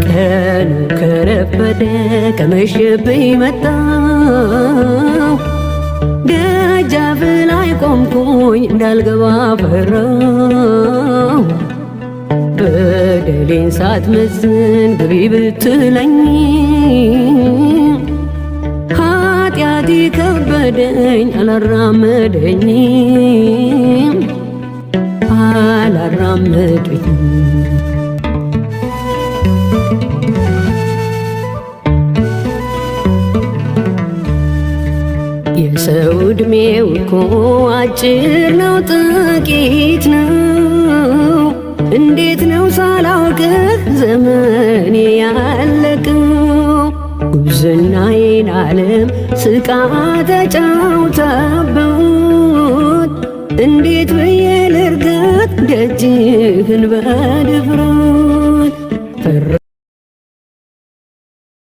ቀኑ ከረፈደ ከመሸብኝ መጣሁ ደጃፍ ላይ ቆምኩኝ እንዳልገባ ፈራሁ በደሌን ሳትመዝን ግቢ ብትለኝ ኃጢአቴ ከበደኝ አላራመደኝም የሰው ዕድሜው እኮ አጭር ነው ጥቂት ነው እንዴት ነው ሳላውቅህ ዘመኔ ያለቀው ጉብዝናዬን ዓለም ስቃ ተጫውታበት እንዴት ብዬ ልርገጥ ደጅህን በድፍረት